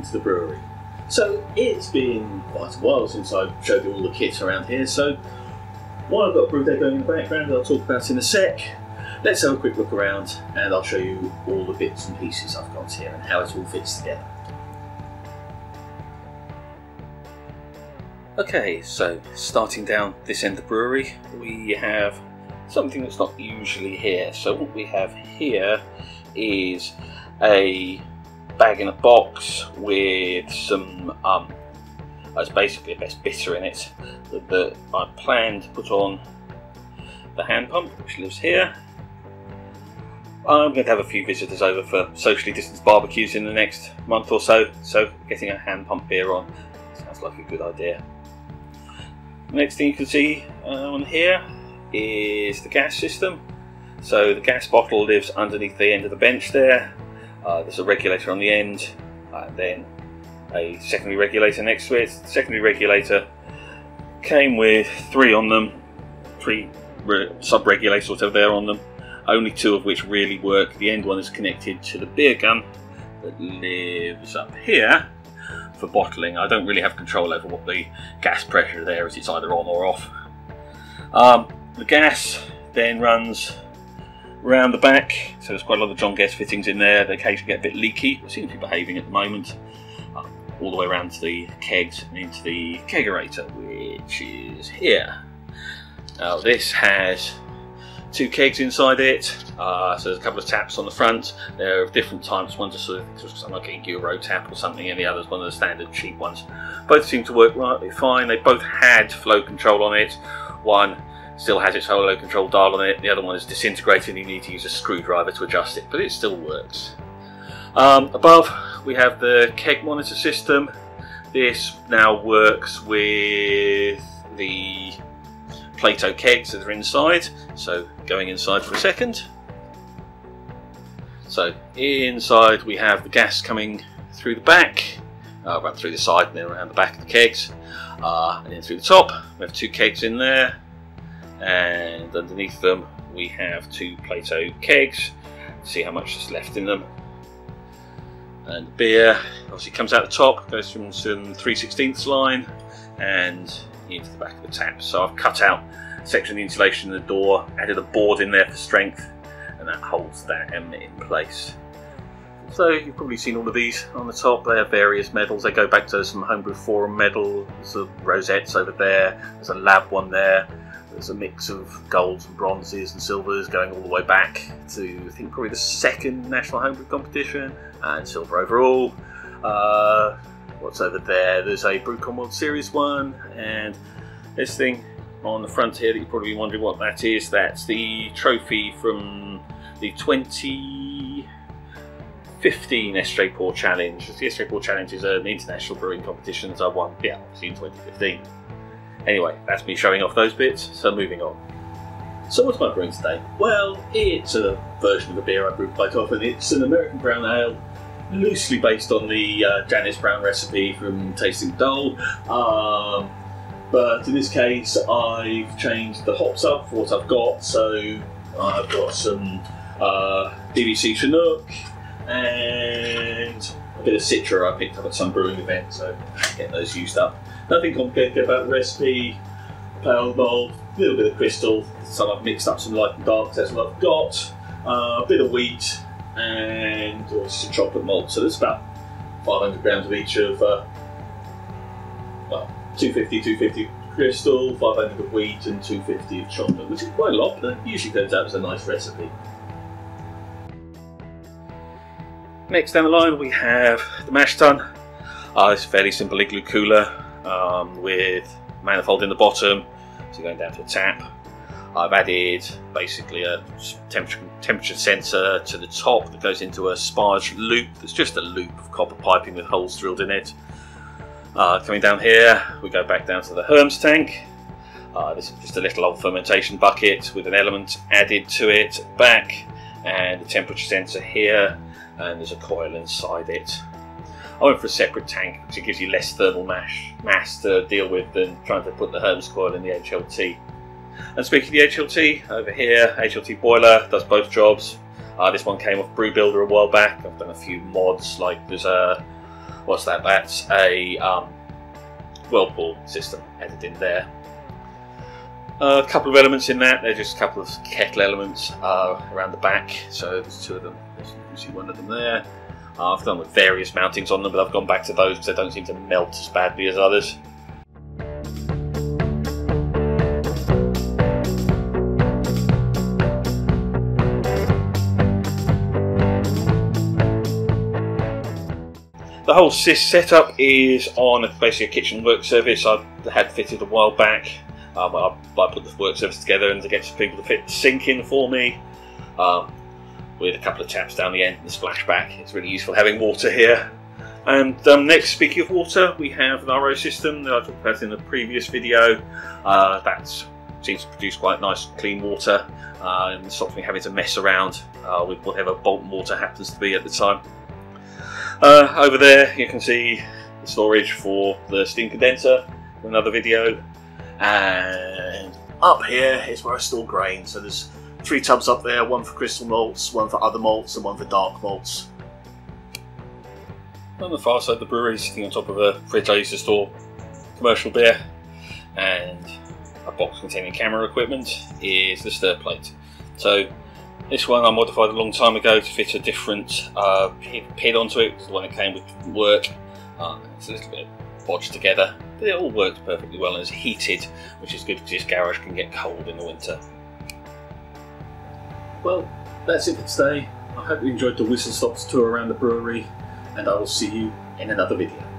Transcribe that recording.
welcome to the brewery. So it's been quite a while since I showed you all the kit around here, so while I've got a brew day going in the background that I'll talk about in a sec, let's have a quick look around and I'll show you all the bits and pieces I've got here and how it all fits together. Okay, so starting down this end of the brewery, we have something that's not usually here. So what we have here is a bag in a box with some, that's basically a best bitter in it that I plan to put on the hand pump, which lives here. I'm going to have a few visitors over for socially distanced barbecues in the next month or so, so getting a hand pump beer on sounds like a good idea. The next thing you can see on here is the gas system. So the gas bottle lives underneath the end of the bench there. There's a regulator on the end, and then a secondary regulator next to it. The secondary regulator came with three sub-regulators, whatever they're on them, only two of which really work. The end one is connected to the beer gun that lives up here for bottling. I don't really have control over what the gas pressure there is, it's either on or off. The gas then runs around the back, so there's quite a lot of John Guest fittings in there. They occasionally get a bit leaky, they seem to be behaving at the moment. All the way around to the kegs and into the kegerator, which is here. Now this has two kegs inside it, so there's a couple of taps on the front. They're of different types. One's a sort of like a Euro tap or something, and the other's one of the standard cheap ones. Both seem to work rightly fine. They both had flow control on it. One still has its flow control dial on it. The other one is disintegrated and you need to use a screwdriver to adjust it, but it still works. Above we have the keg monitor system. This now works with the Plato kegs that are inside, so going inside for a second. So inside we have the gas coming through the back, run through the side and then around the back of the kegs, and then through the top. We have two kegs in there, and underneath them we have two Plato kegs. See how much is left in them. And the beer obviously comes out the top, goes from some 3/16 line and into the back of the tap. So I've cut out a section of the insulation in the door, added a board in there for strength, and that holds that in place. So you've probably seen all of these on the top. They have various medals. They go back to some Homebrew Forum medals. There's a rosettes over there. There's a lab one there. There's a mix of golds and bronzes and silvers going all the way back to, I think, probably the second National Homebrew competition, and silver overall. What's over there? There's a BrewCon World Series one, and this thing on the front here that you're probably wondering what that is. That's the trophy from the 2015 Estrée Pour Challenge. The Estrée Pour Challenge is an international brewing competition that I won, obviously in 2015. Anyway, that's me showing off those bits, so moving on. So what's my brewing today? Well, it's a version of a beer I brew quite often. It's an American brown ale, loosely based on the Janice Brown recipe from Tasting Dole. But in this case, I've changed the hops up for what I've got. So I've got some DVC Chinook and a bit of Citra I picked up at some brewing event, so get those used up. Nothing complicated about the recipe. Pale malt, a little bit of crystal. So I've mixed up some light and dark, that's what I've got. A bit of wheat and some chocolate malt. So there's about 500 grams of each of, 250 crystal, 500 of wheat and 250 of chocolate, which is quite a lot, but it usually turns out as a nice recipe. Next down the line we have the mash tun. It's a fairly simple igloo cooler with manifold in the bottom, so going down to a tap. I've added basically a temperature sensor to the top that goes into a sparge loop. It's just a loop of copper piping with holes drilled in it. Coming down here, we go back down to the Herms tank. This is just a little old fermentation bucket with an element added to it back, and a temperature sensor here, and there's a coil inside it. I went for a separate tank because it gives you less thermal mass to deal with than trying to put the Herms coil in the HLT. And speaking of the HLT, over here, HLT boiler does both jobs. This one came off Brew Builder a while back. I've done a few mods, like there's a What's that? That's a whirlpool system added in there. A couple of elements in that. They're just a couple of kettle elements around the back. So there's two of them. You can see one of them there. I've done with various mountings on them, but I've gone back to those because they don't seem to melt as badly as others. The whole setup is on basically a kitchen work surface I had fitted a while back. I put the work surface together and to get some people to fit the sink in for me, with a couple of taps down the end and the splashback. It's really useful having water here. And next, speaking of water, we have an RO system that I talked about in the previous video. That seems to produce quite nice clean water and stops me having to mess around with whatever Bolton water happens to be at the time. Over there you can see the storage for the steam condenser for another video, and up here is where I store grain. So there's 3 tubs up there, one for crystal malts, one for other malts, and one for dark malts. On the far side, the brewery is sitting on top of a fridge I used to store commercial beer, and a box containing camera equipment is the stir plate. So this one I modified a long time ago to fit a different pid onto it. The one that came with didn't work. It's a little bit bodged together, but it all works perfectly well and is heated, which is good because this garage can get cold in the winter. Well, that's it for today. I hope you enjoyed the whistle stops tour around the brewery, and I will see you in another video.